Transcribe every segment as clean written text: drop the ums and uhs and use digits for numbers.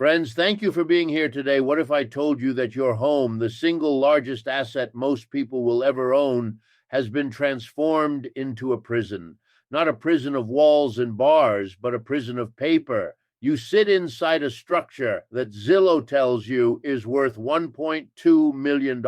Friends, thank you for being here today. What if I told you that your home, the single largest asset most people will ever own, has been transformed into a prison? Not a prison of walls and bars, but a prison of paper. You sit inside a structure that Zillow tells you is worth $1.2 million.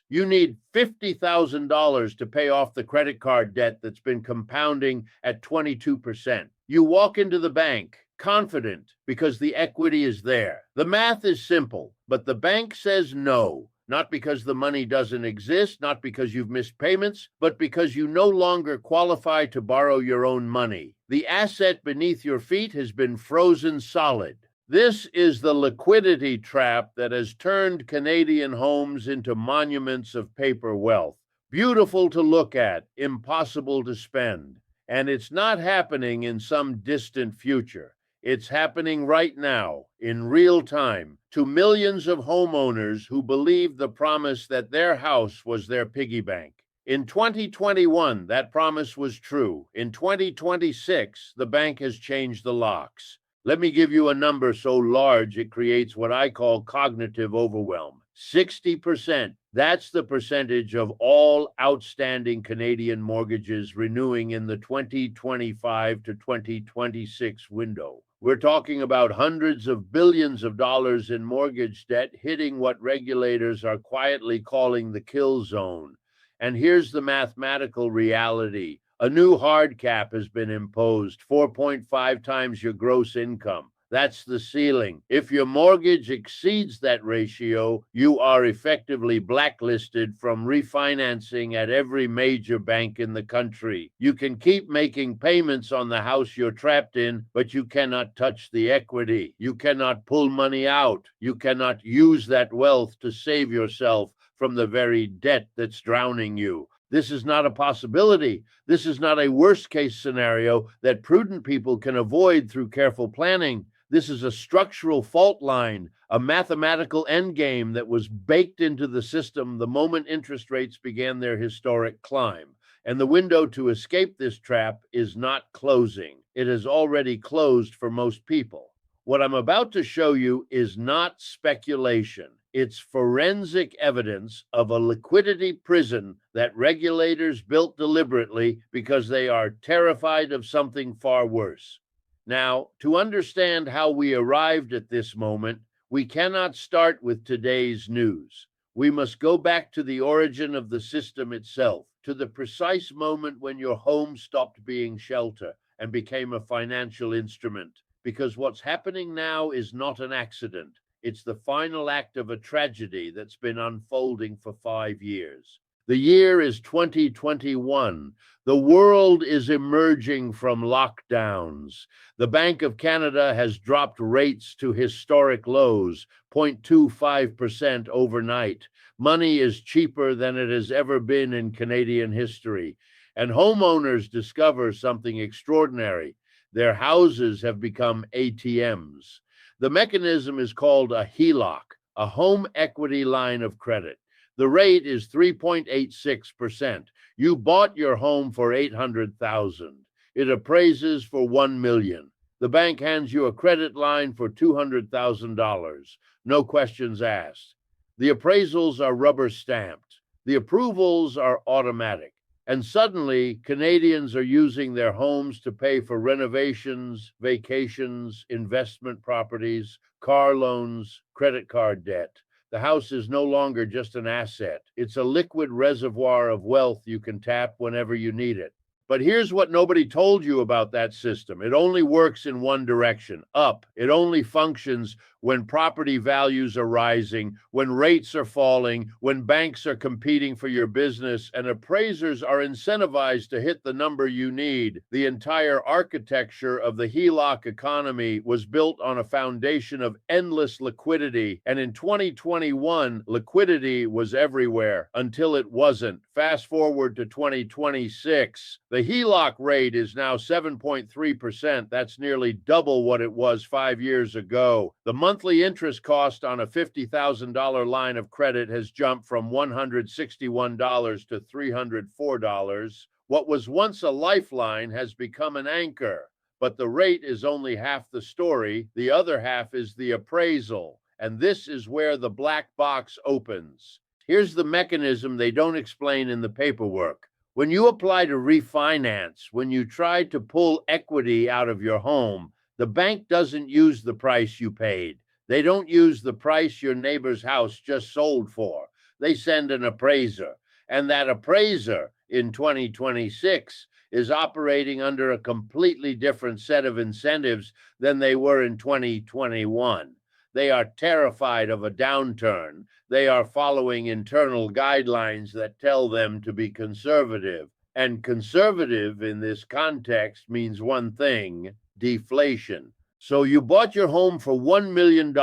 You need $50,000 to pay off the credit card debt that's been compounding at 22%. You walk into the bank, confident because the equity is there. The math is simple, but the bank says no. Not because the money doesn't exist, not because you've missed payments, but because you no longer qualify to borrow your own money. The asset beneath your feet has been frozen solid. This is the liquidity trap that has turned Canadian homes into monuments of paper wealth. Beautiful to look at, impossible to spend. And it's not happening in some distant future. It's happening right now, in real time, to millions of homeowners who believed the promise that their house was their piggy bank. In 2021, that promise was true. In 2026, the bank has changed the locks. Let me give you a number so large it creates what I call cognitive overwhelm. 60%. That's the percentage of all outstanding Canadian mortgages renewing in the 2025 to 2026 window. We're talking about hundreds of billions of dollars in mortgage debt hitting what regulators are quietly calling the kill zone. And here's the mathematical reality. A new hard cap has been imposed, 4.5 times your gross income. That's the ceiling. If your mortgage exceeds that ratio, you are effectively blacklisted from refinancing at every major bank in the country. You can keep making payments on the house you're trapped in, but you cannot touch the equity. You cannot pull money out. You cannot use that wealth to save yourself from the very debt that's drowning you. This is not a possibility. This is not a worst-case scenario that prudent people can avoid through careful planning. This is a structural fault line, a mathematical endgame that was baked into the system the moment interest rates began their historic climb. And the window to escape this trap is not closing. It has already closed for most people. What I'm about to show you is not speculation. It's forensic evidence of a liquidity prison that regulators built deliberately because they are terrified of something far worse. Now, to understand how we arrived at this moment, we cannot start with today's news. We must go back to the origin of the system itself, to the precise moment when your home stopped being shelter and became a financial instrument. Because what's happening now is not an accident. It's the final act of a tragedy that's been unfolding for 5 years. The year is 2021. The world is emerging from lockdowns. The Bank of Canada has dropped rates to historic lows, 0.25% overnight. Money is cheaper than it has ever been in Canadian history. And homeowners discover something extraordinary. Their houses have become ATMs. The mechanism is called a HELOC, a home equity line of credit. The rate is 3.86%. You bought your home for $800,000. It appraises for $1 million. The bank hands you a credit line for $200,000. No questions asked. The appraisals are rubber stamped. The approvals are automatic. And suddenly, Canadians are using their homes to pay for renovations, vacations, investment properties, car loans, credit card debt. The house is no longer just an asset. It's a liquid reservoir of wealth you can tap whenever you need it. But here's what nobody told you about that system. It only works in one direction, up. It only functions when property values are rising, when rates are falling, when banks are competing for your business, and appraisers are incentivized to hit the number you need. The entire architecture of the HELOC economy was built on a foundation of endless liquidity, and in 2021, liquidity was everywhere until it wasn't. Fast forward to 2026. The HELOC rate is now 7.3%. That's nearly double what it was 5 years ago. The monthly interest cost on a $50,000 line of credit has jumped from $161 to $304. What was once a lifeline has become an anchor. But the rate is only half the story. The other half is the appraisal. And this is where the black box opens. Here's the mechanism they don't explain in the paperwork. When you apply to refinance, when you try to pull equity out of your home, the bank doesn't use the price you paid. They don't use the price your neighbor's house just sold for. They send an appraiser. And that appraiser in 2026 is operating under a completely different set of incentives than they were in 2021. They are terrified of a downturn. They are following internal guidelines that tell them to be conservative. And conservative in this context means one thing: deflation. So you bought your home for $1 million.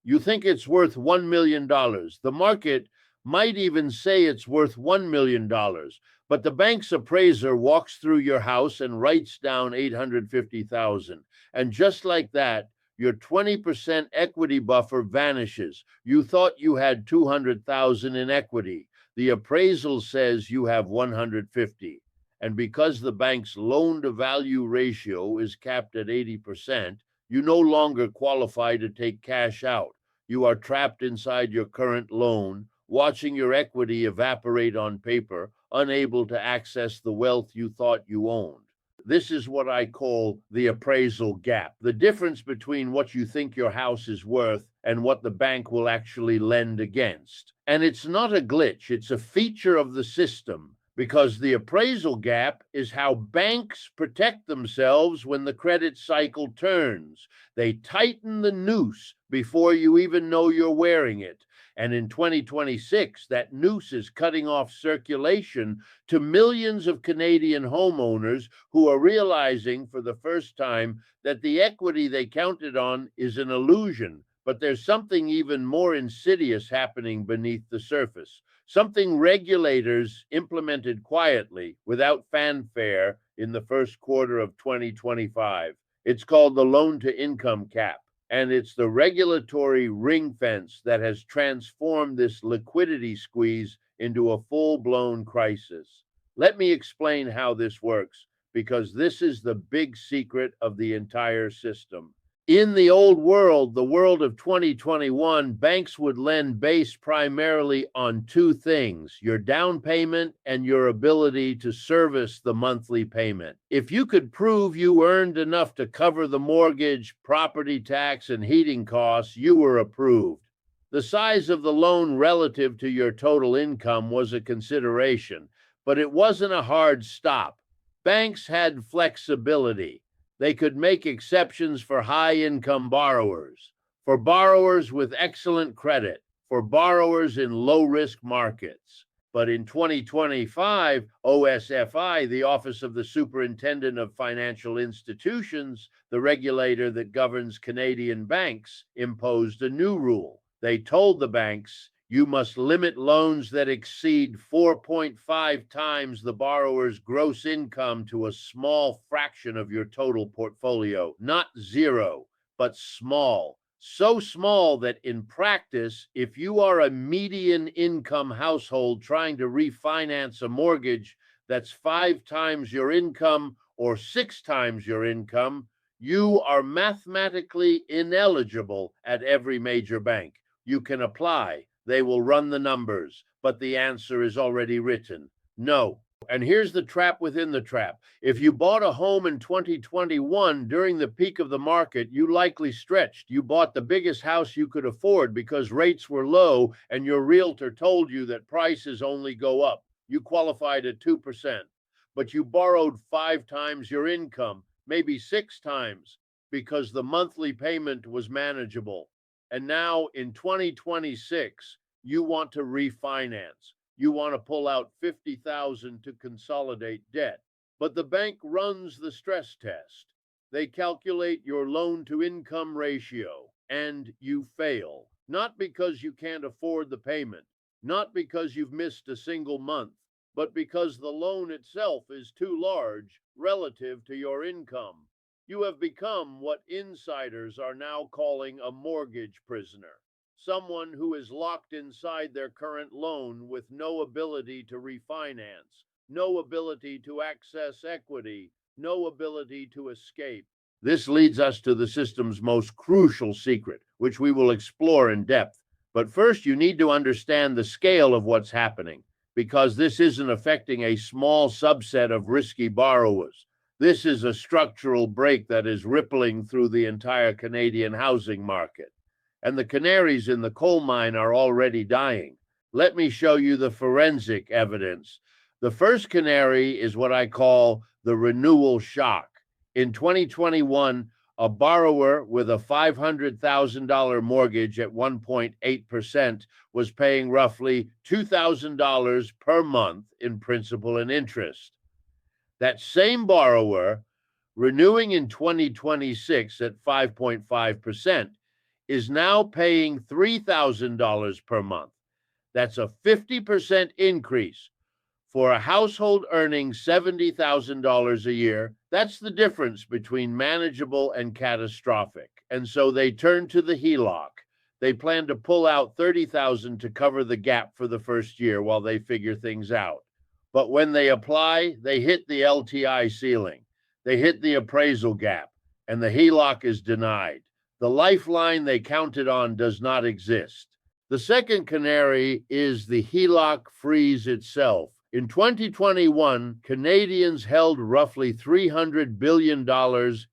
You think it's worth $1 million. The market might even say it's worth $1 million. But the bank's appraiser walks through your house and writes down $850,000. And just like that, your 20% equity buffer vanishes. You thought you had $200,000 in equity. The appraisal says you have $150,000. And because the bank's loan to value ratio is capped at 80%, you no longer qualify to take cash out. You are trapped inside your current loan, watching your equity evaporate on paper, unable to access the wealth you thought you owned. This is what I call the appraisal gap, the difference between what you think your house is worth and what the bank will actually lend against. And it's not a glitch, it's a feature of the system, because the appraisal gap is how banks protect themselves when the credit cycle turns. They tighten the noose before you even know you're wearing it. And in 2026, that noose is cutting off circulation to millions of Canadian homeowners who are realizing for the first time that the equity they counted on is an illusion. But there's something even more insidious happening beneath the surface, something regulators implemented quietly without fanfare in the first quarter of 2025. It's called the loan to income cap. And it's the regulatory ring fence that has transformed this liquidity squeeze into a full-blown crisis. Let me explain how this works, because this is the big secret of the entire system. In the old world, the world of 2021, banks would lend based primarily on two things: your down payment and your ability to service the monthly payment. If you could prove you earned enough to cover the mortgage, property tax, and heating costs, you were approved. The size of the loan relative to your total income was a consideration, but it wasn't a hard stop. Banks had flexibility. They could make exceptions for high-income borrowers, for borrowers with excellent credit, for borrowers in low-risk markets. But in 2025, OSFI, the Office of the Superintendent of Financial Institutions, the regulator that governs Canadian banks, imposed a new rule. They told the banks, you must limit loans that exceed 4.5 times the borrower's gross income to a small fraction of your total portfolio. Not zero, but small. So small that in practice, if you are a median income household trying to refinance a mortgage that's 5 times your income or 6 times your income, you are mathematically ineligible at every major bank. You can apply. They will run the numbers, but the answer is already written: no. And here's the trap within the trap. If you bought a home in 2021 during the peak of the market, you likely stretched. You bought the biggest house you could afford because rates were low and your realtor told you that prices only go up. You qualified at 2%, but you borrowed 5 times your income, maybe 6 times, because the monthly payment was manageable. And now in 2026, you want to refinance. You want to pull out $50,000 to consolidate debt. But the bank runs the stress test. They calculate your loan to income ratio, and you fail. Not because you can't afford the payment, not because you've missed a single month, but because the loan itself is too large relative to your income. You have become what insiders are now calling a mortgage prisoner, someone who is locked inside their current loan with no ability to refinance, no ability to access equity, no ability to escape. This leads us to the system's most crucial secret, which we will explore in depth. But first, you need to understand the scale of what's happening, because this isn't affecting a small subset of risky borrowers. This is a structural break that is rippling through the entire Canadian housing market. And the canaries in the coal mine are already dying. Let me show you the forensic evidence. The first canary is what I call the renewal shock. In 2021, a borrower with a $500,000 mortgage at 1.8% was paying roughly $2,000 per month in principal and interest. That same borrower, renewing in 2026 at 5.5%, is now paying $3,000 per month. That's a 50% increase. For a household earning $70,000 a year, that's the difference between manageable and catastrophic. And so they turn to the HELOC. They plan to pull out $30,000 to cover the gap for the first year while they figure things out. But when they apply, they hit the LTI ceiling. They hit the appraisal gap, and the HELOC is denied. The lifeline they counted on does not exist. The second canary is the HELOC freeze itself. In 2021, Canadians held roughly $300 billion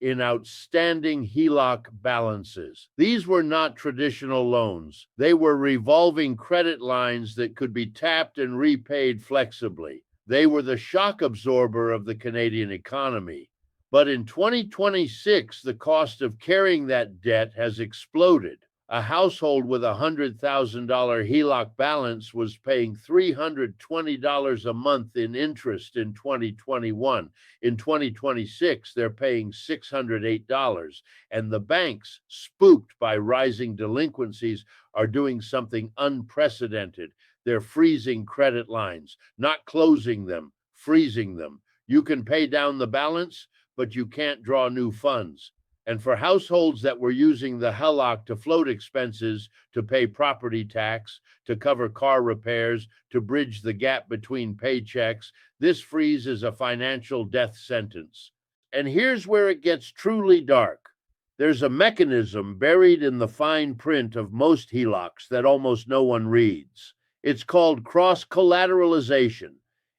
in outstanding HELOC balances. These were not traditional loans. They were revolving credit lines that could be tapped and repaid flexibly. They were the shock absorber of the Canadian economy. But in 2026, the cost of carrying that debt has exploded. A household with a $100,000 HELOC balance was paying $320 a month in interest in 2021. In 2026, they're paying $608. And the banks, spooked by rising delinquencies, are doing something unprecedented. They're freezing credit lines, not closing them, freezing them. You can pay down the balance, but you can't draw new funds. And for households that were using the HELOC to float expenses, to pay property tax, to cover car repairs, to bridge the gap between paychecks, this freeze is a financial death sentence. And here's where it gets truly dark. There's a mechanism buried in the fine print of most HELOCs that almost no one reads. It's called cross-collateralization.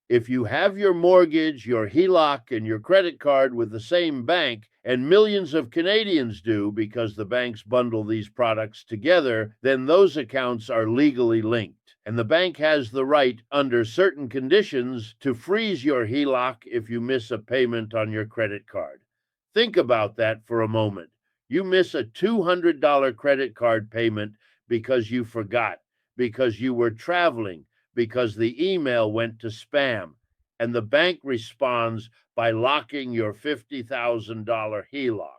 If you have your mortgage, your HELOC, and your credit card with the same bank, and millions of Canadians do because the banks bundle these products together, then those accounts are legally linked. And the bank has the right, under certain conditions, to freeze your HELOC if you miss a payment on your credit card. Think about that for a moment. You miss a $200 credit card payment because you forgot, because you were traveling, because the email went to spam, and the bank responds by locking your $50,000 HELOC.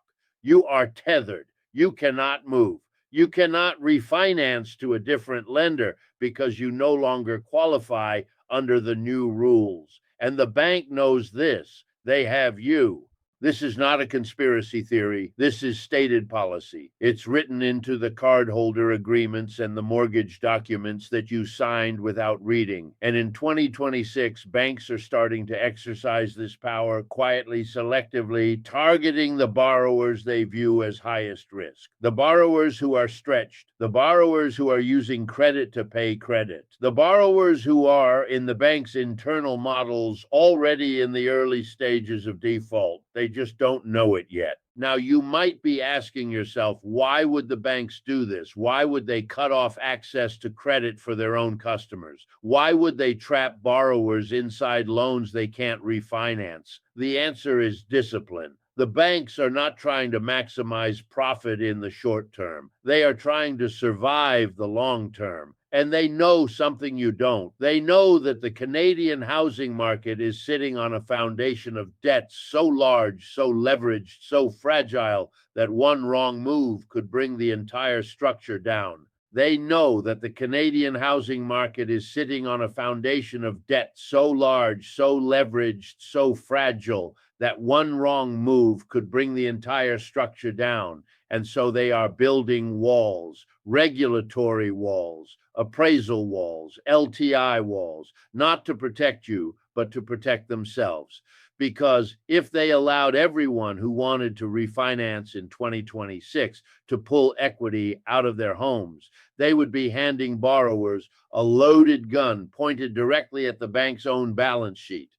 You are tethered. You cannot move. You cannot refinance to a different lender because you no longer qualify under the new rules. And the bank knows this. They have you. This is not a conspiracy theory. This is stated policy. It's written into the cardholder agreements and the mortgage documents that you signed without reading. And in 2026, banks are starting to exercise this power quietly, selectively, targeting the borrowers they view as highest risk. The borrowers who are stretched, the borrowers who are using credit to pay credit, the borrowers who are, in the bank's internal models, already in the early stages of default. They just don't know it yet. Now, you might be asking yourself, why would the banks do this? Why would they cut off access to credit for their own customers? Why would they trap borrowers inside loans they can't refinance? The answer is discipline. The banks are not trying to maximize profit in the short term. They are trying to survive the long term. And they know something you don't. They know that the Canadian housing market is sitting on a foundation of debt so large, so leveraged, so fragile that one wrong move could bring the entire structure down. They know that the Canadian housing market is sitting on a foundation of debt so large, so leveraged, so fragile that one wrong move could bring the entire structure down. And so they are building walls, regulatory walls, appraisal walls, LTI walls, not to protect you, but to protect themselves. because if they allowed everyone who wanted to refinance in 2026 to pull equity out of their homes, they would be handing borrowers a loaded gun pointed directly at the bank's own balance sheet.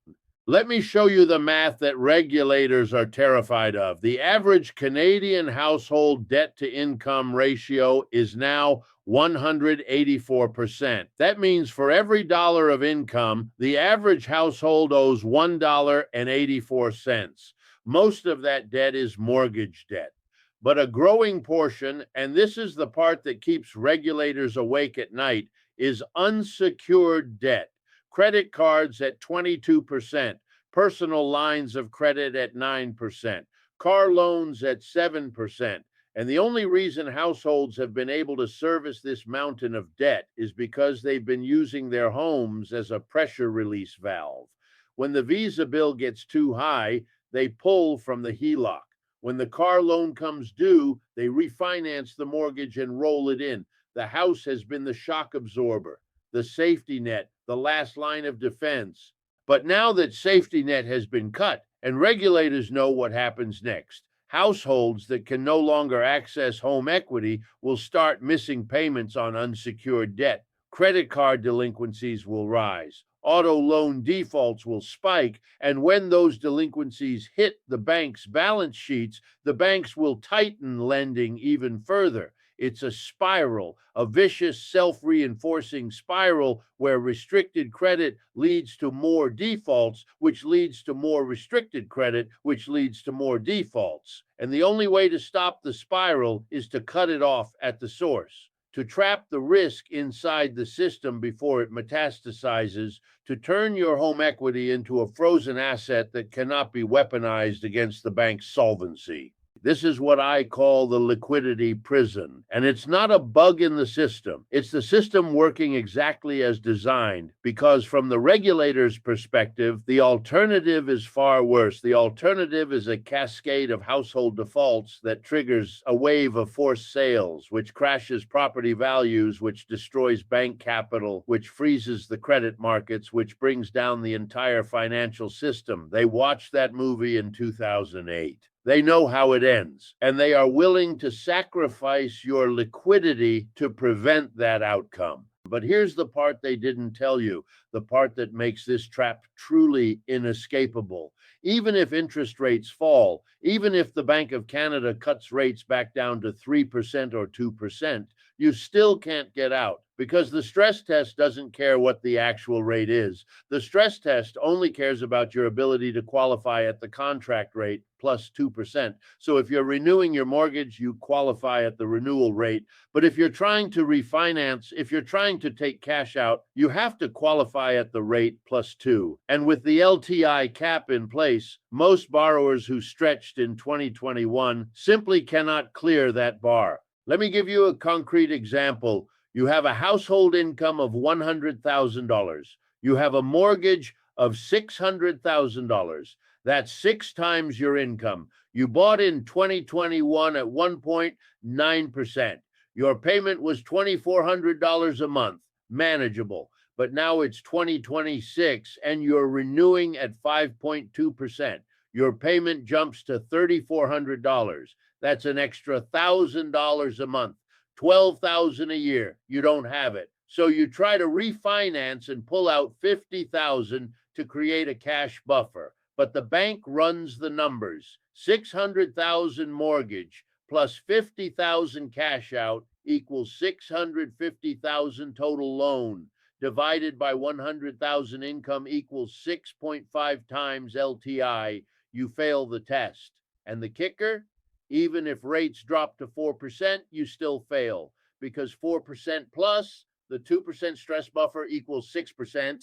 Let me show you the math that regulators are terrified of. The average Canadian household debt to income ratio is now 184%. That means for every dollar of income, the average household owes $1.84. Most of that debt is mortgage debt. But a growing portion, and this is the part that keeps regulators awake at night, is unsecured debt. Credit cards at 22%, personal lines of credit at 9%, car loans at 7%. And the only reason households have been able to service this mountain of debt is because they've been using their homes as a pressure release valve. When the Visa bill gets too high, they pull from the HELOC. When the car loan comes due, they refinance the mortgage and roll it in. The house has been the shock absorber, the safety net, the last line of defense. But now that safety net has been cut and regulators know what happens next, households that can no longer access home equity will start missing payments on unsecured debt. Credit card delinquencies will rise. Auto loan defaults will spike. And when those delinquencies hit the bank's balance sheets, the banks will tighten lending even further. It's a spiral, a vicious self-reinforcing spiral where restricted credit leads to more defaults, which leads to more restricted credit, which leads to more defaults. And the only way to stop the spiral is to cut it off at the source, to trap the risk inside the system before it metastasizes, to turn your home equity into a frozen asset that cannot be weaponized against the bank's solvency. This is what I call the liquidity prison. And it's not a bug in the system. It's the system working exactly as designed, because from the regulator's perspective, the alternative is far worse. The alternative is a cascade of household defaults that triggers a wave of forced sales, which crashes property values, which destroys bank capital, which freezes the credit markets, which brings down the entire financial system. They watched that movie in 2008. They know how it ends, and they are willing to sacrifice your liquidity to prevent that outcome. But here's the part they didn't tell you, the part that makes this trap truly inescapable. Even if interest rates fall, even if the Bank of Canada cuts rates back down to 3% or 2%, you still can't get out, because the stress test doesn't care what the actual rate is. The stress test only cares about your ability to qualify at the contract rate plus 2%. So if you're renewing your mortgage, you qualify at the renewal rate. But if you're trying to refinance, if you're trying to take cash out, you have to qualify at the rate plus 2. And with the LTI cap in place, most borrowers who stretched in 2021 simply cannot clear that bar. Let me give you a concrete example. You have a household income of $100,000. You have a mortgage of $600,000. That's 6 times your income. You bought in 2021 at 1.9%. Your payment was $2,400 a month, manageable. But now it's 2026 and you're renewing at 5.2%. Your payment jumps to $3,400. That's an extra $1,000 a month, $12,000 a year. You don't have it. So you try to refinance and pull out $50,000 to create a cash buffer. But the bank runs the numbers. $600,000 mortgage plus $50,000 cash out equals $650,000 total loan. Divided by 100,000 income equals 6.5 times LTI. You fail the test. And the kicker? Even if rates drop to 4%, you still fail, because 4% plus the 2% stress buffer equals 6%.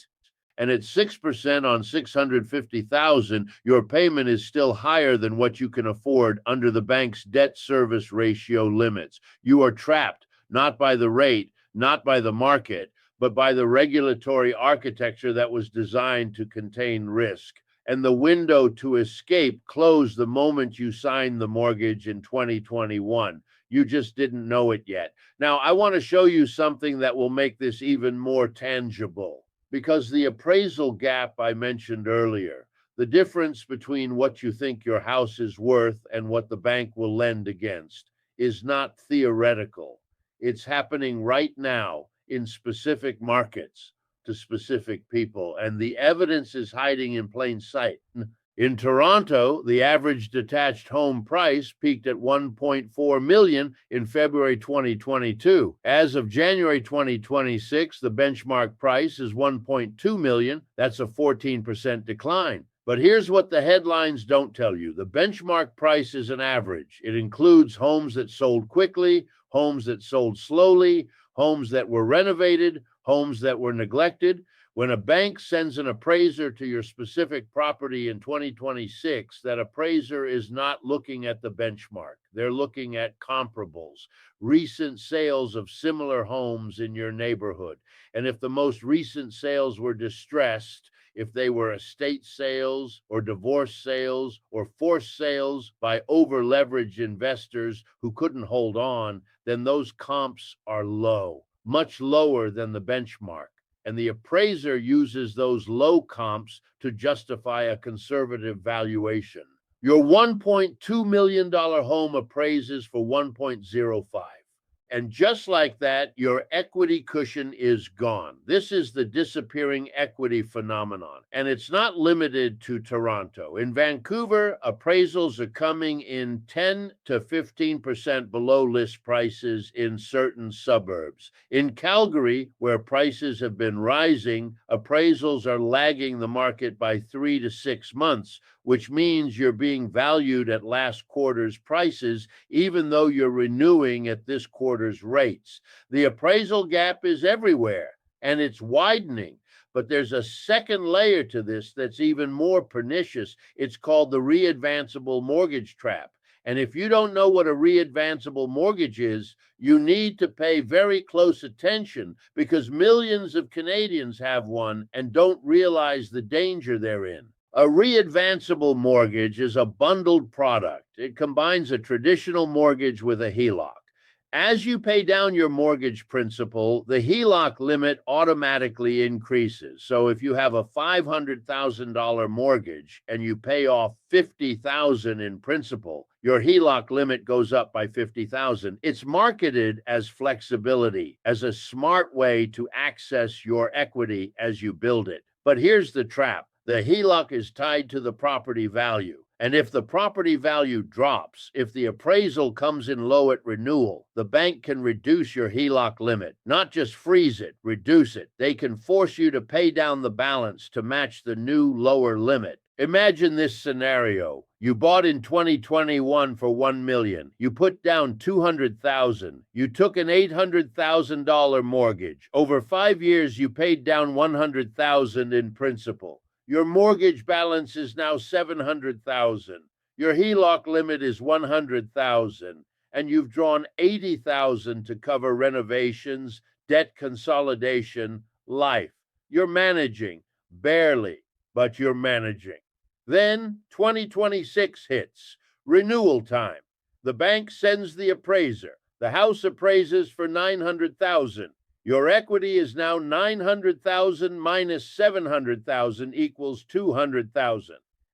And at 6% on 650,000, your payment is still higher than what you can afford under the bank's debt service ratio limits. You are trapped, not by the rate, not by the market, but by the regulatory architecture that was designed to contain risk. And the window to escape closed the moment you signed the mortgage in 2021. You just didn't know it yet. Now, I want to show you something that will make this even more tangible, because the appraisal gap I mentioned earlier, The difference between what you think your house is worth and what the bank will lend against is not theoretical. It's happening right now in specific markets to specific people, and the evidence is hiding in plain sight. In Toronto, the average detached home price peaked at 1.4 million in February 2022. As of January 2026, the benchmark price is 1.2 million. That's a 14% decline. But here's what the headlines don't tell you. The benchmark price is an average. It includes homes that sold quickly, homes that sold slowly, homes that were renovated, homes that were neglected. When a bank sends an appraiser to your specific property in 2026, that appraiser is not looking at the benchmark. They're looking at comparables, recent sales of similar homes in your neighborhood. And if the most recent sales were distressed, if they were estate sales or divorce sales or forced sales by over-leveraged investors who couldn't hold on, then those comps are low, much lower than the benchmark. And the appraiser uses those low comps to justify a conservative valuation. Your $1.2 million home appraises for 1.05. And just like that, your equity cushion is gone. This is the disappearing equity phenomenon. And it's not limited to Toronto. In Vancouver, appraisals are coming in 10 to 15% below list prices in certain suburbs. In Calgary, where prices have been rising, appraisals are lagging the market by 3 to 6 months, which means you're being valued at last quarter's prices, even though you're renewing at this quarter's rates. The appraisal gap is everywhere, and it's widening. But there's a second layer to this that's even more pernicious. It's called the readvanceable mortgage trap. And if you don't know what a readvanceable mortgage is, you need to pay very close attention, because millions of Canadians have one and don't realize the danger they're in. A readvanceable mortgage is a bundled product. It combines a traditional mortgage with a HELOC. As you pay down your mortgage principal, the HELOC limit automatically increases. So if you have a $500,000 mortgage and you pay off $50,000 in principal, your HELOC limit goes up by $50,000. It's marketed as flexibility, as a smart way to access your equity as you build it. But here's the trap. The HELOC is tied to the property value. And if the property value drops, if the appraisal comes in low at renewal, the bank can reduce your HELOC limit, not just freeze it, reduce it. They can force you to pay down the balance to match the new lower limit. Imagine this scenario. You bought in 2021 for $1 million. You put down $200,000. You took an $800,000 mortgage. Over 5 years, you paid down $100,000 in principal. Your mortgage balance is now $700,000. Your HELOC limit is $100,000, and you've drawn $80,000 to cover renovations, debt consolidation, life. You're managing, barely, but you're managing. Then 2026 hits, renewal time. The bank sends the appraiser. The house appraises for $900,000. Your equity is now $900,000 minus $700,000 equals $200,000.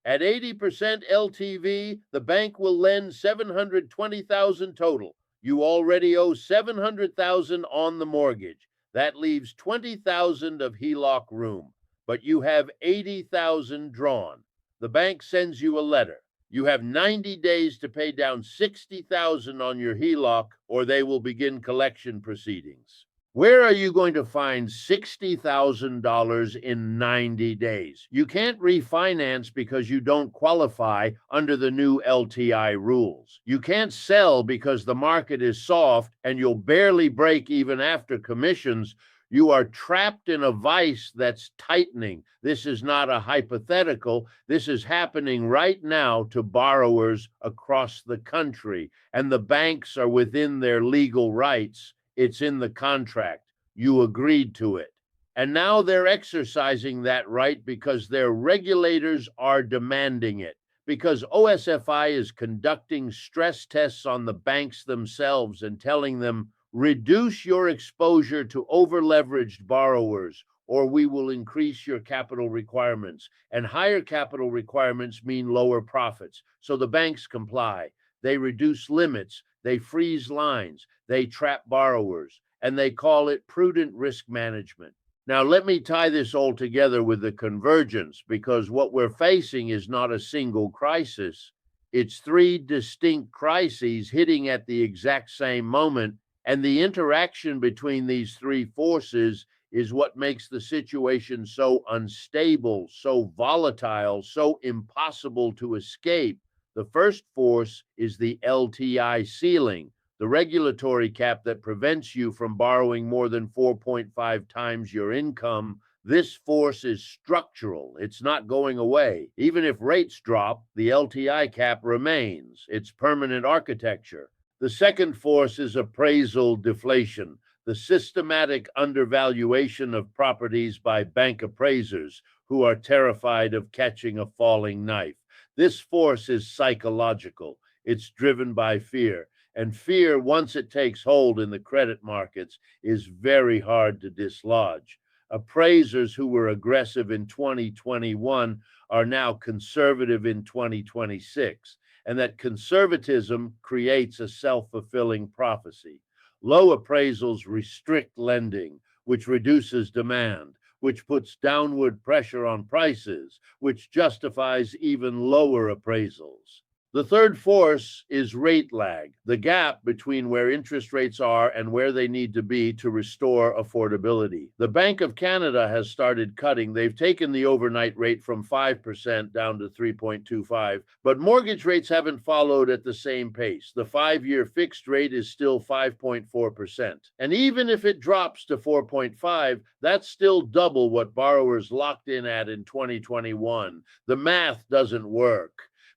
At 80% LTV, the bank will lend $720,000 total. You already owe $700,000 on the mortgage. That leaves $20,000 of HELOC room, but you have $80,000 drawn. The bank sends you a letter. You have 90 days to pay down $60,000 on your HELOC, or they will begin collection proceedings. Where are you going to find $60,000 in 90 days? You can't refinance because you don't qualify under the new LTI rules. You can't sell because the market is soft and you'll barely break even after commissions. You are trapped in a vice that's tightening. This is not a hypothetical. This is happening right now to borrowers across the country, and the banks are within their legal rights. It's in the contract. You agreed to it. And now they're exercising that right because their regulators are demanding it, because OSFI is conducting stress tests on the banks themselves and telling them, reduce your exposure to over-leveraged borrowers or we will increase your capital requirements. And higher capital requirements mean lower profits. So the banks comply. They reduce limits, they freeze lines, they trap borrowers, and they call it prudent risk management. Now, let me tie this all together with the convergence, because what we're facing is not a single crisis. It's three distinct crises hitting at the exact same moment, and the interaction between these three forces is what makes the situation so unstable, so volatile, so impossible to escape. The first force is the LTI ceiling, the regulatory cap that prevents you from borrowing more than 4.5 times your income. This force is structural. It's not going away. Even if rates drop, the LTI cap remains. It's permanent architecture. The second force is appraisal deflation, the systematic undervaluation of properties by bank appraisers who are terrified of catching a falling knife. This force is psychological. It's driven by fear. And fear, once it takes hold in the credit markets, is very hard to dislodge. Appraisers who were aggressive in 2021 are now conservative in 2026. And that conservatism creates a self-fulfilling prophecy. Low appraisals restrict lending, which reduces demand, which puts downward pressure on prices, which justifies even lower appraisals. The third force is rate lag, the gap between where interest rates are and where they need to be to restore affordability. The Bank of Canada has started cutting. They've taken the overnight rate from 5% down to 3.25, but mortgage rates haven't followed at the same pace. The 5-year fixed rate is still 5.4%. And even if it drops to 4.5, that's still double what borrowers locked in at in 2021. The math doesn't work.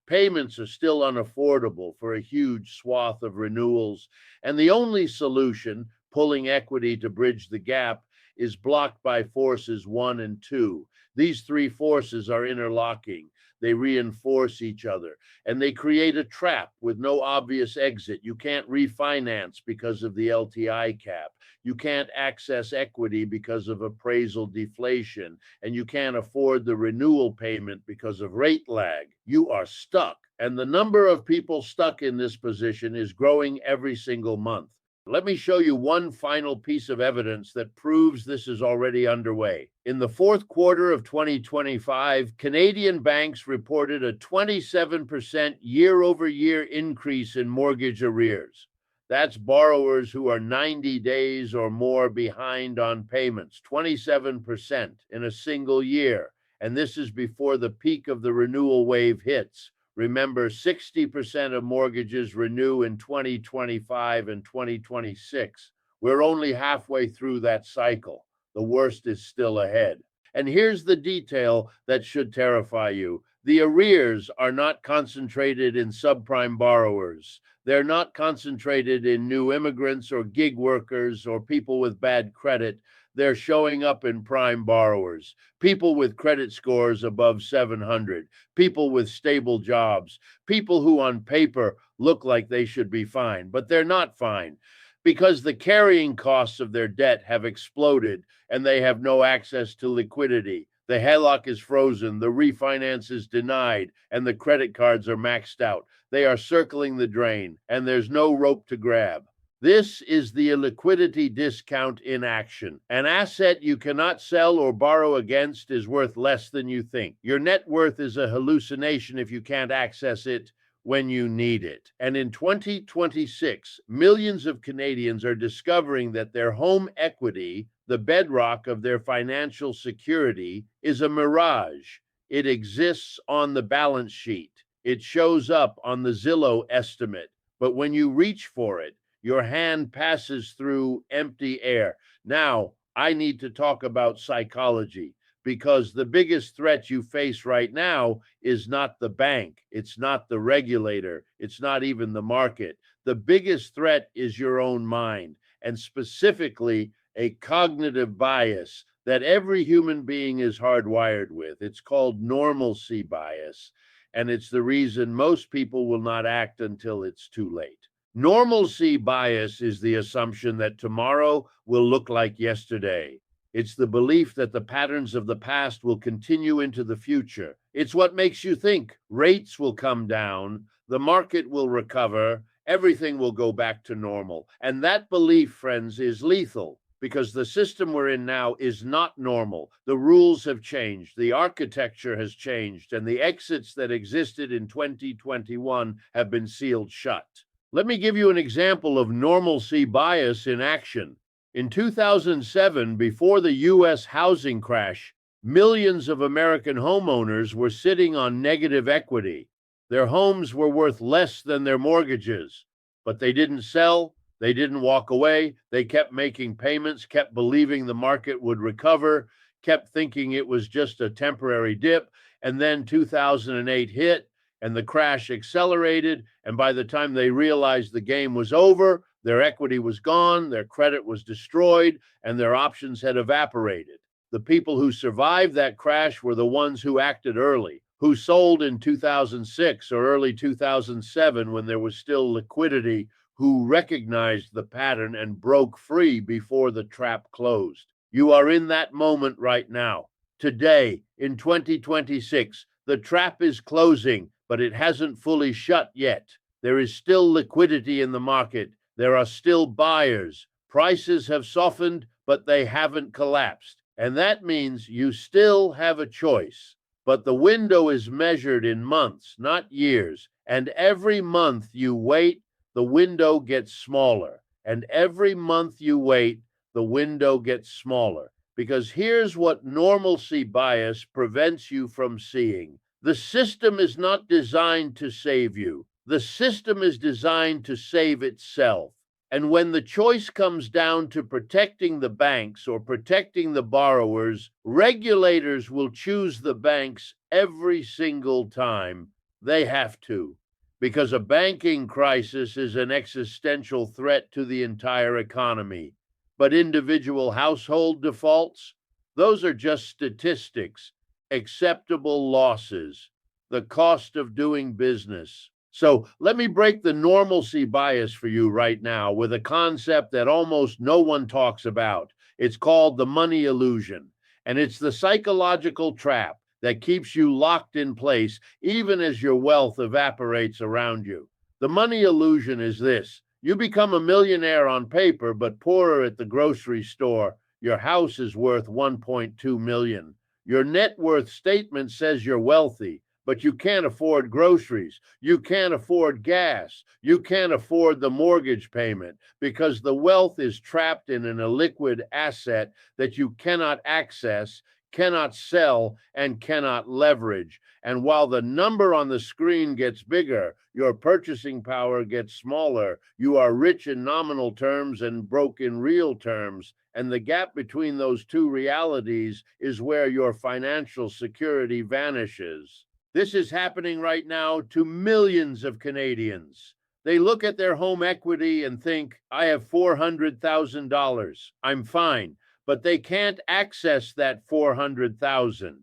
Payments are still unaffordable for a huge swath of renewals, and the only solution, pulling equity to bridge the gap, is blocked by forces 1 and 2. These three forces are interlocking. They reinforce each other, and they create a trap with no obvious exit. You can't refinance because of the LTI cap. You can't access equity because of appraisal deflation, and you can't afford the renewal payment because of rate lag. You are stuck, and the number of people stuck in this position is growing every single month. Let me show you one final piece of evidence that proves this is already underway. In the fourth quarter of 2025, Canadian banks reported a 27% year-over-year increase in mortgage arrears. That's borrowers who are 90 days or more behind on payments, 27% in a single year. And this is before the peak of the renewal wave hits. Remember, 60% of mortgages renew in 2025 and 2026. We're only halfway through that cycle. The worst is still ahead. And here's the detail that should terrify you. The arrears are not concentrated in subprime borrowers. They're not concentrated in new immigrants or gig workers or people with bad credit. They're showing up in prime borrowers, people with credit scores above 700, people with stable jobs, people who on paper look like they should be fine, but they're not fine because the carrying costs of their debt have exploded and they have no access to liquidity. The HELOC is frozen, the refinance is denied, and the credit cards are maxed out. They are circling the drain, and there's no rope to grab. This is the illiquidity discount in action. An asset you cannot sell or borrow against is worth less than you think. Your net worth is a hallucination if you can't access it when you need it. And in 2026, millions of Canadians are discovering that their home equity, the bedrock of their financial security, is a mirage. It exists on the balance sheet. It shows up on the Zillow estimate. But when you reach for it, your hand passes through empty air. Now, I need to talk about psychology, because the biggest threat you face right now is not the bank. It's not the regulator. It's not even the market. The biggest threat is your own mind, and specifically a cognitive bias that every human being is hardwired with. It's called normalcy bias, and it's the reason most people will not act until it's too late. Normalcy bias is the assumption that tomorrow will look like yesterday. It's the belief that the patterns of the past will continue into the future. It's what makes you think rates will come down, the market will recover, everything will go back to normal. And that belief, friends, is lethal because the system we're in now is not normal. The rules have changed, the architecture has changed, and the exits that existed in 2021 have been sealed shut. Let me give you an example of normalcy bias in action. In 2007, before the U.S. housing crash, millions of American homeowners were sitting on negative equity. Their homes were worth less than their mortgages, but they didn't sell, they didn't walk away, they kept making payments, kept believing the market would recover, kept thinking it was just a temporary dip, and then 2008 hit, and the crash accelerated, and by the time they realized the game was over, their equity was gone, their credit was destroyed, and their options had evaporated. The people who survived that crash were the ones who acted early, who sold in 2006 or early 2007 when there was still liquidity, who recognized the pattern and broke free before the trap closed. You are in that moment right now. Today, in 2026, the trap is closing, but it hasn't fully shut yet. There is still liquidity in the market. There are still buyers. Prices have softened, but they haven't collapsed. And that means you still have a choice. But the window is measured in months, not years. And every month you wait, the window gets smaller. And every month you wait, the window gets smaller. Because here's what normalcy bias prevents you from seeing. The system is not designed to save you. The system is designed to save itself. And when the choice comes down to protecting the banks or protecting the borrowers, regulators will choose the banks every single time. They have to, because a banking crisis is an existential threat to the entire economy. But individual household defaults, those are just statistics, acceptable losses, the cost of doing business. So let me break the normalcy bias for you right now with a concept that almost no one talks about. It's called the money illusion, and it's the psychological trap that keeps you locked in place even as your wealth evaporates around you. The money illusion is this: you become a millionaire on paper, but poorer at the grocery store. Your house is worth $1.2 million. Your net worth statement says you're wealthy, but you can't afford groceries. You can't afford gas. You can't afford the mortgage payment because the wealth is trapped in an illiquid asset that you cannot access, cannot sell, and cannot leverage. And while the number on the screen gets bigger, your purchasing power gets smaller. You are rich in nominal terms and broke in real terms. And the gap between those two realities is where your financial security vanishes. This is happening right now to millions of Canadians. They look at their home equity and think, I have $400,000. I'm fine. But they can't access that $400,000.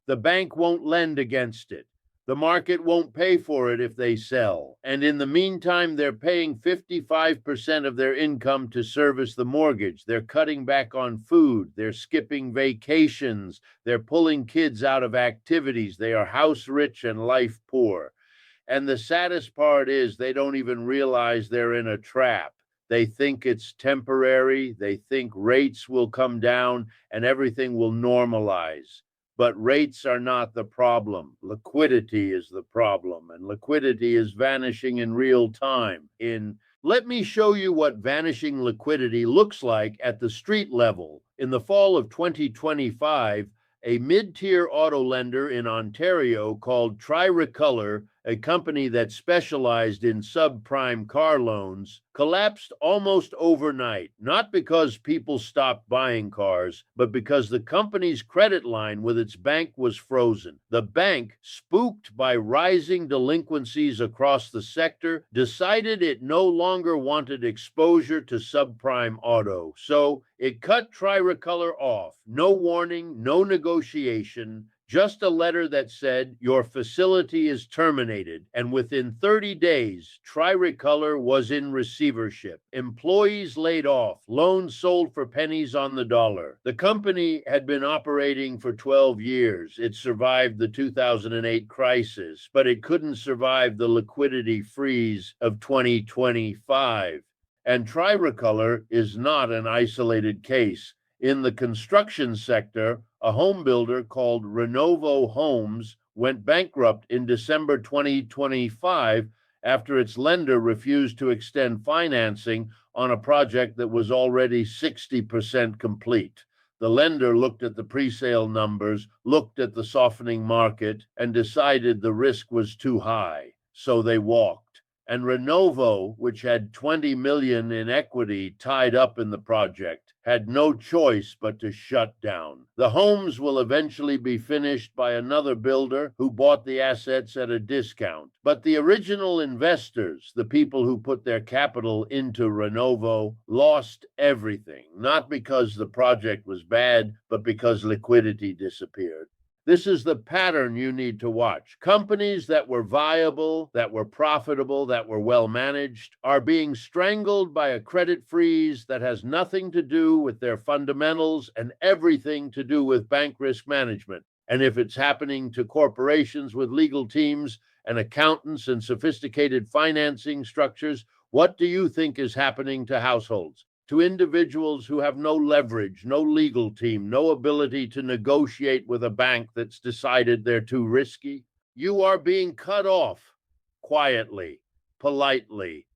The bank won't lend against it. The market won't pay for it if they sell. And in the meantime, they're paying 55% of their income to service the mortgage. They're cutting back on food. They're skipping vacations. They're pulling kids out of activities. They are house rich and life poor. And the saddest part is they don't even realize they're in a trap. They think it's temporary. They think rates will come down and everything will normalize. But rates are not the problem. Liquidity is the problem, and liquidity is vanishing in real time. Let me show you what vanishing liquidity looks like at the street level. In the fall of 2025, a mid-tier auto lender in Ontario called Tricolor, a company that specialized in subprime car loans, collapsed almost overnight, not because people stopped buying cars, but because the company's credit line with its bank was frozen. The bank, spooked by rising delinquencies across the sector, decided it no longer wanted exposure to subprime auto, so it cut Tricolor off. No warning, no negotiation, Just a letter that said, your facility is terminated, and within 30 days, Tricolor was in receivership. Employees laid off, loans sold for pennies on the dollar. The company had been operating for 12 years. It survived the 2008 crisis, but it couldn't survive the liquidity freeze of 2025. And Tricolor is not an isolated case. In the construction sector, a home builder called Renewal Homes went bankrupt in December 2025 after its lender refused to extend financing on a project that was already 60% complete. The lender looked at the presale numbers, looked at the softening market, and decided the risk was too high, so they walked. And Renewal, which had 20 million in equity tied up in the project, had no choice but to shut down. The homes will eventually be finished by another builder who bought the assets at a discount. But the original investors, the people who put their capital into Renewal, lost everything, not because the project was bad, but because liquidity disappeared. This is the pattern you need to watch. Companies that were viable, that were profitable, that were well managed are being strangled by a credit freeze that has nothing to do with their fundamentals and everything to do with bank risk management. And if it's happening to corporations with legal teams and accountants and sophisticated financing structures, what do you think is happening to households? To individuals who have no leverage, no legal team, no ability to negotiate with a bank that's decided they're too risky? You are being cut off quietly, politely,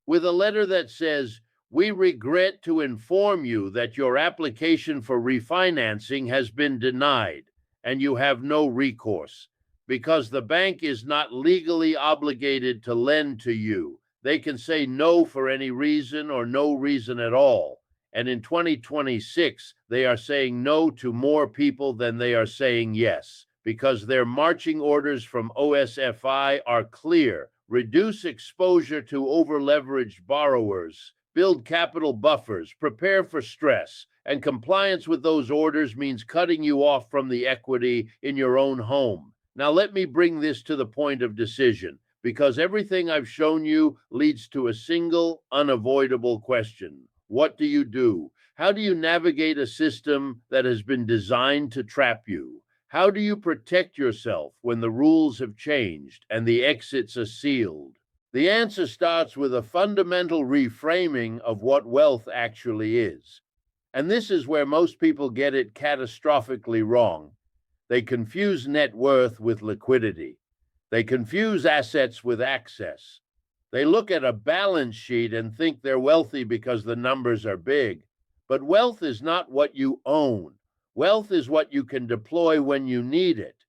with a letter that says, we regret to inform you that your application for refinancing has been denied and you have no recourse because the bank is not legally obligated to lend to you. They can say no for any reason or no reason at all. And in 2026, they are saying no to more people than they are saying yes, because their marching orders from OSFI are clear. Reduce exposure to over-leveraged borrowers, build capital buffers, prepare for stress, and compliance with those orders means cutting you off from the equity in your own home. Now, let me bring this to the point of decision, because everything I've shown you leads to a single, unavoidable question. What do you do? How do you navigate a system that has been designed to trap you? How do you protect yourself when the rules have changed and the exits are sealed? The answer starts with a fundamental reframing of what wealth actually is. And this is where most people get it catastrophically wrong. They confuse net worth with liquidity. They confuse assets with access. They look at a balance sheet and think they're wealthy because the numbers are big. But wealth is not what you own. Wealth is what you can deploy when you need it.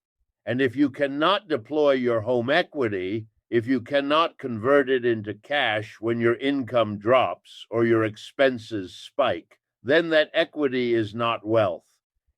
And if you cannot deploy your home equity, if you cannot convert it into cash when your income drops or your expenses spike, then that equity is not wealth.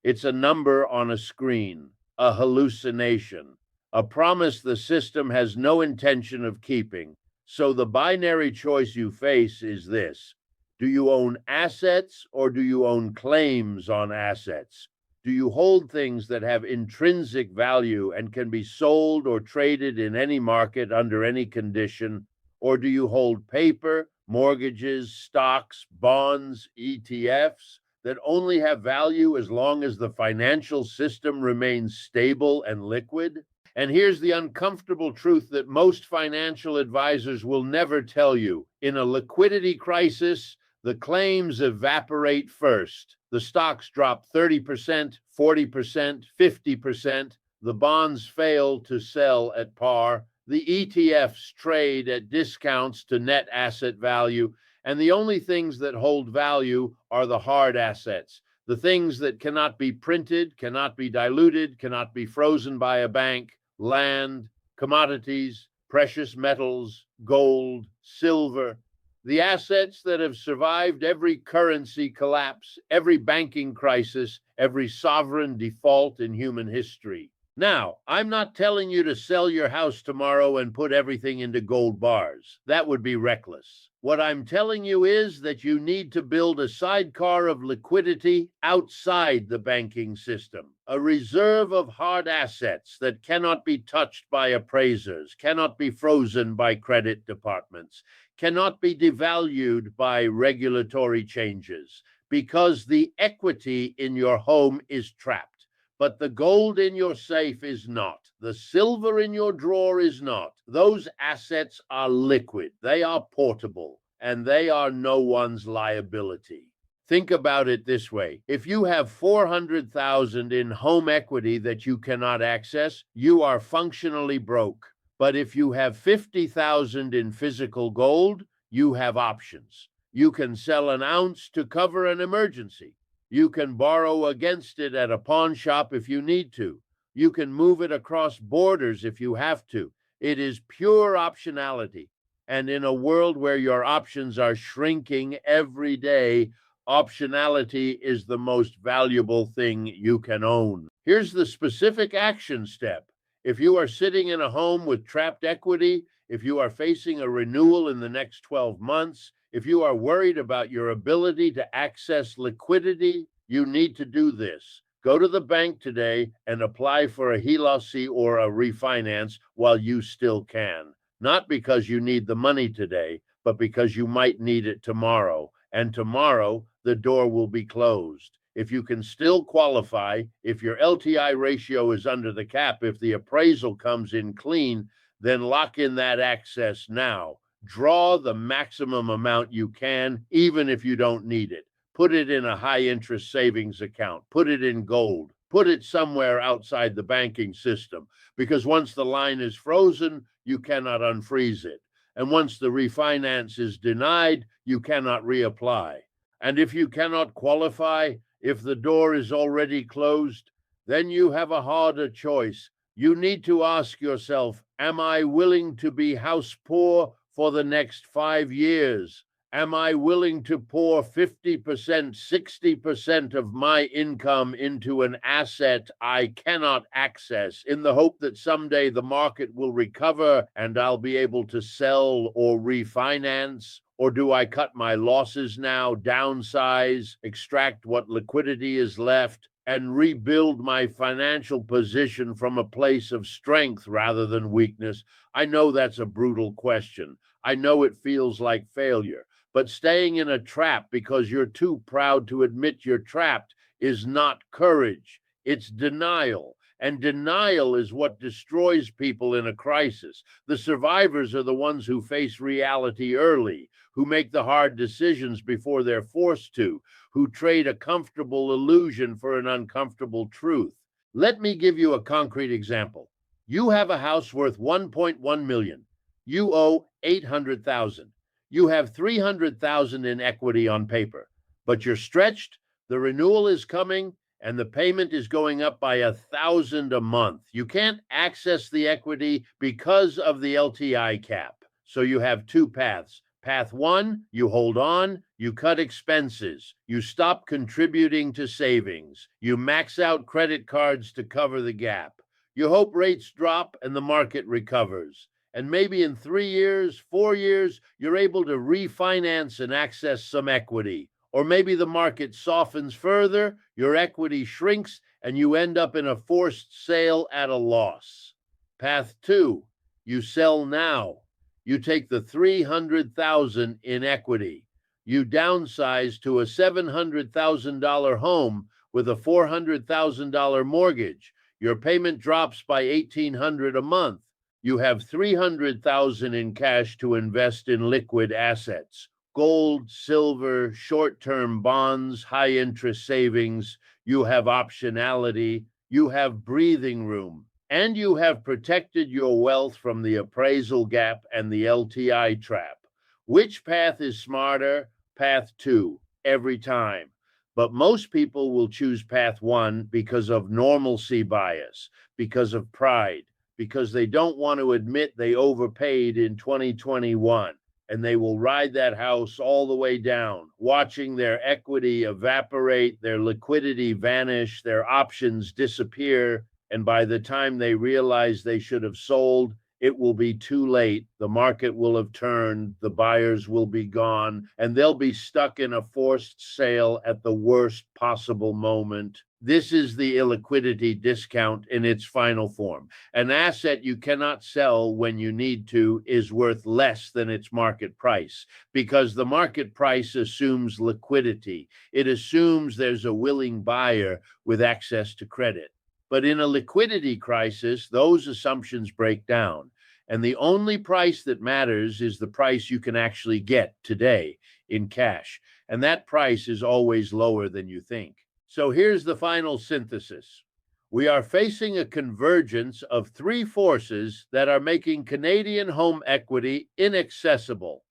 It's a number on a screen, a hallucination, a promise the system has no intention of keeping. So the binary choice you face is this. Do you own assets or do you own claims on assets? Do you hold things that have intrinsic value and can be sold or traded in any market under any condition? Or do you hold paper, mortgages, stocks, bonds, ETFs that only have value as long as the financial system remains stable and liquid? And here's the uncomfortable truth that most financial advisors will never tell you. In a liquidity crisis, the claims evaporate first. The stocks drop 30%, 40%, 50%. The bonds fail to sell at par. The ETFs trade at discounts to net asset value. And the only things that hold value are the hard assets, the things that cannot be printed, cannot be diluted, cannot be frozen by a bank. Land, commodities, precious metals, gold, silver, the assets that have survived every currency collapse, every banking crisis, every sovereign default in human history. Now, I'm not telling you to sell your house tomorrow and put everything into gold bars. That would be reckless. What I'm telling you is that you need to build a sidecar of liquidity outside the banking system, a reserve of hard assets that cannot be touched by appraisers, cannot be frozen by credit departments, cannot be devalued by regulatory changes, because the equity in your home is trapped. But the gold in your safe is not. The silver in your drawer is not. Those assets are liquid. They are portable, and they are no one's liability. Think about it this way. If you have 400,000 in home equity that you cannot access, you are functionally broke. But if you have 50,000 in physical gold, you have options. You can sell an ounce to cover an emergency. You can borrow against it at a pawn shop if you need to. You can move it across borders if you have to. It is pure optionality. And in a world where your options are shrinking every day, optionality is the most valuable thing you can own. Here's the specific action step. If you are sitting in a home with trapped equity, if you are facing a renewal in the next 12 months, if you are worried about your ability to access liquidity, you need to do this. Go to the bank today and apply for a HELOC or a refinance while you still can. Not because you need the money today, but because you might need it tomorrow. And tomorrow, the door will be closed. If you can still qualify, if your LTI ratio is under the cap, if the appraisal comes in clean, then lock in that access now. Draw the maximum amount you can, even if you don't need it. Put it in a high interest savings account. Put it in gold. Put it somewhere outside the banking system, because once the line is frozen, you cannot unfreeze it. And once the refinance is denied, you cannot reapply. And if you cannot qualify, if the door is already closed, then you have a harder choice. You need to ask yourself, am I willing to be house poor for the next 5 years? Am I willing to pour 50%, 60% of my income into an asset I cannot access in the hope that someday the market will recover and I'll be able to sell or refinance? Or do I cut my losses now, downsize, extract what liquidity is left, and rebuild my financial position from a place of strength rather than weakness? I know that's a brutal question. I know it feels like failure. But staying in a trap because you're too proud to admit you're trapped is not courage. It's denial. And denial is what destroys people in a crisis. The survivors are the ones who face reality early, who make the hard decisions before they're forced to, who trade a comfortable illusion for an uncomfortable truth. Let me give you a concrete example. You have a house worth 1.1 million. You owe 800,000. You have 300,000 in equity on paper, but you're stretched, the renewal is coming, and the payment is going up by 1,000 a month. You can't access the equity because of the LTI cap. So you have two paths. Path one, you hold on, you cut expenses, you stop contributing to savings, you max out credit cards to cover the gap. You hope rates drop and the market recovers. And maybe in 3 years, 4 years, you're able to refinance and access some equity. Or maybe the market softens further, your equity shrinks, and you end up in a forced sale at a loss. Path two, you sell now. You take the 300,000 in equity. You downsize to a $700,000 home with a $400,000 mortgage. Your payment drops by $1,800 a month. You have 300,000 in cash to invest in liquid assets. Gold, silver, short-term bonds, high-interest savings. You have optionality. You have breathing room. And you have protected your wealth from the appraisal gap and the LTI trap. Which path is smarter? Path two, every time. But most people will choose path one because of normalcy bias, because of pride, because they don't want to admit they overpaid in 2021. And they will ride that house all the way down, watching their equity evaporate, their liquidity vanish, their options disappear, And by the time they realize they should have sold, it will be too late. The market will have turned, the buyers will be gone, and they'll be stuck in a forced sale at the worst possible moment. This is the illiquidity discount in its final form. An asset you cannot sell when you need to is worth less than its market price, because the market price assumes liquidity. It assumes there's a willing buyer with access to credit. But in a liquidity crisis, those assumptions break down. And the only price that matters is the price you can actually get today in cash. And that price is always lower than you think. So here's the final synthesis. We are facing a convergence of three forces that are making Canadian home equity inaccessible.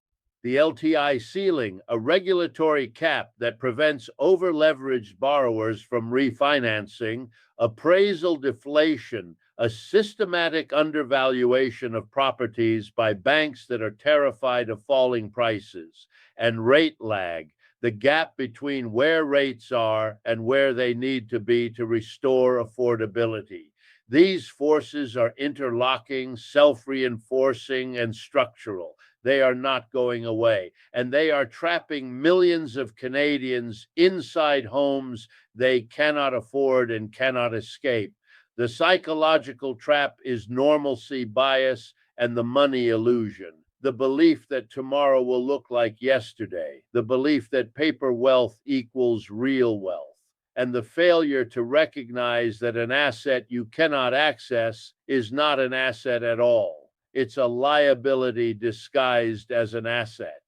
The LTI ceiling, a regulatory cap that prevents over-leveraged borrowers from refinancing, appraisal deflation, a systematic undervaluation of properties by banks that are terrified of falling prices, and rate lag, the gap between where rates are and where they need to be to restore affordability. These forces are interlocking, self-reinforcing, and structural. They are not going away, and they are trapping millions of Canadians inside homes they cannot afford and cannot escape. The psychological trap is normalcy bias and the money illusion. The belief that tomorrow will look like yesterday, the belief that paper wealth equals real wealth, and the failure to recognize that an asset you cannot access is not an asset at all. It's a liability disguised as an asset.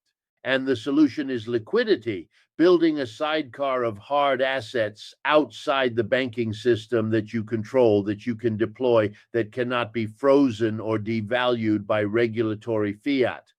And the solution is liquidity, building a sidecar of hard assets outside the banking system that you control, that you can deploy, that cannot be frozen or devalued by regulatory fiat.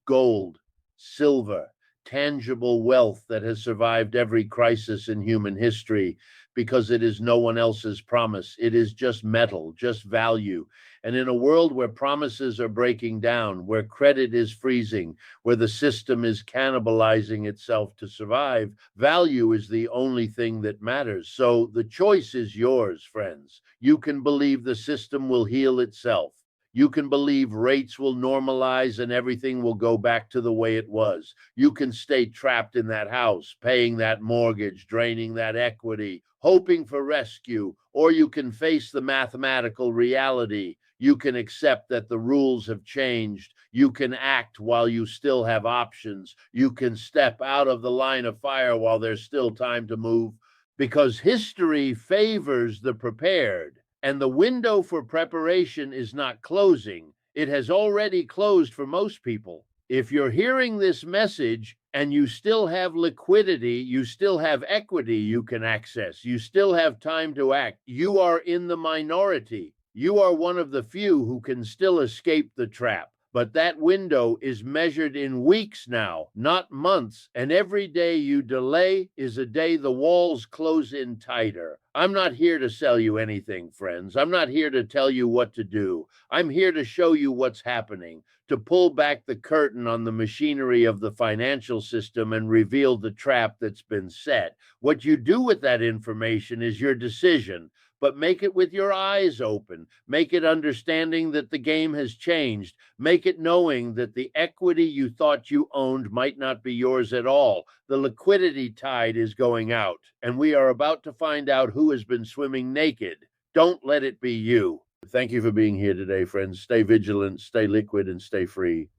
Gold, silver, tangible wealth that has survived every crisis in human history because it is no one else's promise. It is just metal, just value. And in a world where promises are breaking down, where credit is freezing, where the system is cannibalizing itself to survive, value is the only thing that matters. So the choice is yours, friends. You can believe the system will heal itself. You can believe rates will normalize and everything will go back to the way it was. You can stay trapped in that house, paying that mortgage, draining that equity, hoping for rescue, or you can face the mathematical reality. You can accept that the rules have changed. You can act while you still have options. You can step out of the line of fire while there's still time to move, because history favors the prepared. And the window for preparation is not closing. It has already closed for most people. If you're hearing this message and you still have liquidity, you still have equity you can access, you still have time to act, you are in the minority. You are one of the few who can still escape the trap. But that window is measured in weeks now, not months. And every day you delay is a day the walls close in tighter. I'm not here to sell you anything, friends. I'm not here to tell you what to do. I'm here to show you what's happening, to pull back the curtain on the machinery of the financial system and reveal the trap that's been set. What you do with that information is your decision. But make it with your eyes open. Make it understanding that the game has changed. Make it knowing that the equity you thought you owned might not be yours at all. The liquidity tide is going out, and we are about to find out who has been swimming naked. Don't let it be you. Thank you for being here today, friends. Stay vigilant, stay liquid, and stay free.